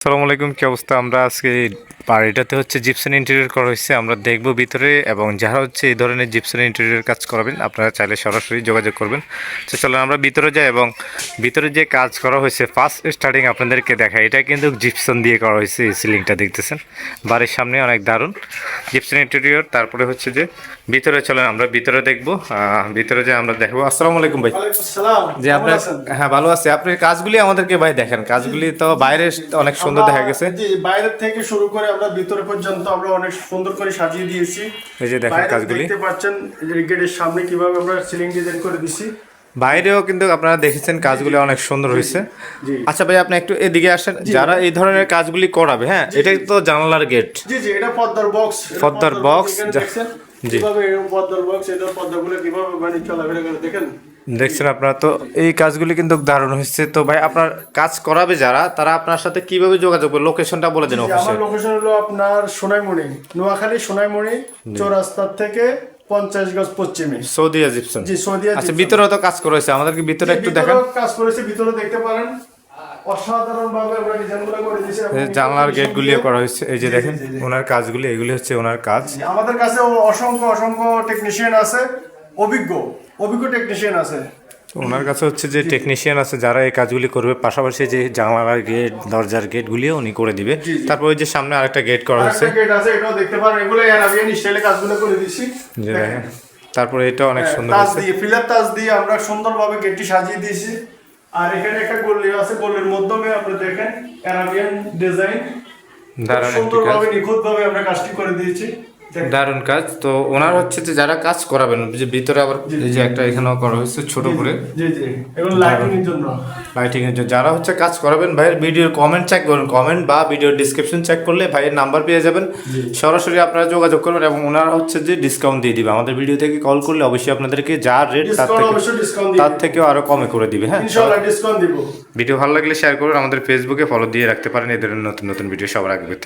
আসসালামু আলাইকুম, কি অবস্থা? আমরা আজকে বাড়িটাতে জিপসাম ইন্টেরিয়র করা হয়েছে। আমরা দেখব ভিতরে, এবং যারা এই ধরনের জিপসাম ইন্টেরিয়র কাজ করাবেন আপনারা চাইলে সরাসরি যোগাযোগ করবেন। তো চলো আমরা ভিতরে যাই, এবং ভিতরে যে কাজ করা হয়েছে ফার্স্ট স্টার্টিং আপনাদেরকে দেখাই। এটা কিন্তু জিপসাম দিয়ে করা হয়েছে। এই সিলিংটা দেখতেছেন, বাড়ির সামনে অনেক দারুণ জিপসাম ইন্টেরিয়র। তারপরে যে ভিতরে চলেন আমরা ভিতরে দেখব। ভিতরে যে আমরা দেখবো। আসসালামু আলাইকুম ভাই। যে আপনার, হ্যাঁ ভালো আছে। আপনি কাজগুলি আমাদেরকে ভাই দেখেন। কাজগুলি তো বাইরে অনেক সুন্দর দেখা গেছে। জি, বাইরে থেকে শুরু করে আমরা ভিতরে পর্যন্ত আমরা অনেক সুন্দর করে সাজিয়ে দিয়েছি। এই যে দেখেন কাজগুলি দেখতে পাচ্ছেন, এই গেটের সামনে কিভাবে আমরা সিলিং ডিজাইন করে দিছি। বাইরেও কিন্তু আপনারা দেখেছেন কাজগুলি অনেক সুন্দর হয়েছে। আচ্ছা ভাই, আপনি একটু এদিকে আসেন। যারা এই ধরনের কাজগুলি করাবে, হ্যাঁ এটাই তো জানালার গেট। জি জি, এটা পর্দার বক্স। পর্দার বক্স, জি, কিভাবে পর্দার বক্স, এটা পর্দাগুলো কিভাবে মানে চলাফেরা করে দেখেন। দেখছেন আপনারা তো এই কাজগুলি কিন্তু দারুণ হয়েছে। তো ভাই আপনার কাজ করাবে যারা, তারা আপনার সাথে কিভাবে যোগাযোগ করবে? লোকেশনটা বলে দেন অফিসে। আমার লোকেশন হলো আপনার সোনাইমুড়ি, নোয়াখালী সোনাইমুড়ি চৌরাস্তার থেকে 50 গজ পশ্চিমে, সৌদিয়া জিপসাম। জি, সৌদিয়া আচ্ছা, জিপসাম। ভিতরেও তো কাজ করা হয়েছে, আমাদেরকে ভিতরে একটু দেখান। কাজ করেছে, ভিতরে দেখতে পারেন। অসাধারণ ভাবে আমরা ডিজাইনগুলো করে দিয়েছি। জানলার গেটগুলিও করা হয়েছে। এই যে দেখেন ওনার কাজগুলি, এগুলি ওনার কাজ। আমাদের কাছে অসংখ্য অসংখ্য টেকনিশিয়ান আছে, অভিজ্ঞ অভিজ্ঞ টেকনিশিয়ান আছে। ওনার কাছে যে টেকনিশিয়ান আছে যারা এই কাজগুলি করবে, পাশাপাশি যে জানালার গেট, দরজার গেটগুলিও উনি করে দিবে। তারপর ওই যে সামনে আরেকটা গেট করা হয়েছে, গেট আছে, এটাও দেখতে পারেন। এগুলো আরাবিয়ান স্টাইলে কাজগুলো করে দিয়েছি। দেখেন। তারপরে এটা অনেক সুন্দর তাজ হয়েছে। দিয়ে, ফিলার তাজ দিয়ে আমরা সুন্দরভাবে গেটটি সাজিয়ে দিয়েছি। আর এখানে একটা গল্লি আছে, গল্লির মাধ্যমে আপনি দেখেন আরাবিয়ান ডিজাইন, দারুণ একটি কাজ, সুন্দরভাবে নিখুঁতভাবে আমরা কাজটি করে দিয়েছি। দারুণ কাজ। তো ওনার যে যারা কাজ করাবেন, যে ভিতরে আবার এই যে একটা এখানেও করা হয়েছে ছোট করে। জি জি, এগুলো লাইটিং এর জন্য। লাইটিং এর জন্য যারা কাজ করাবেন, ভাইয়ের ভিডিওর কমেন্ট চেক করুন। কমেন্ট বা ভিডিওর ডিসক্রিপশন চেক করলে ভাইয়ের নাম্বার পেয়ে যাবেন। সরাসরি আপনারা যোগাযোগ করবেন, এবং ওনারা যে ডিসকাউন্ট দিয়ে দিবে। আমাদের ভিডিও থেকে কল করলে অবশ্যই আপনাদেরকে যা রেট তার থেকেও আরো কমে করে দিবে। হ্যাঁ, ইনশাআল্লাহ ডিসকাউন্ট দিব। ভিডিও ভালো লাগলে শেয়ার করুন। আমাদের ফেসবুকে ফলো দিয়ে রাখতে পারেন এই ধরনের নতুন নতুন ভিডিও সবার আগে পেতে।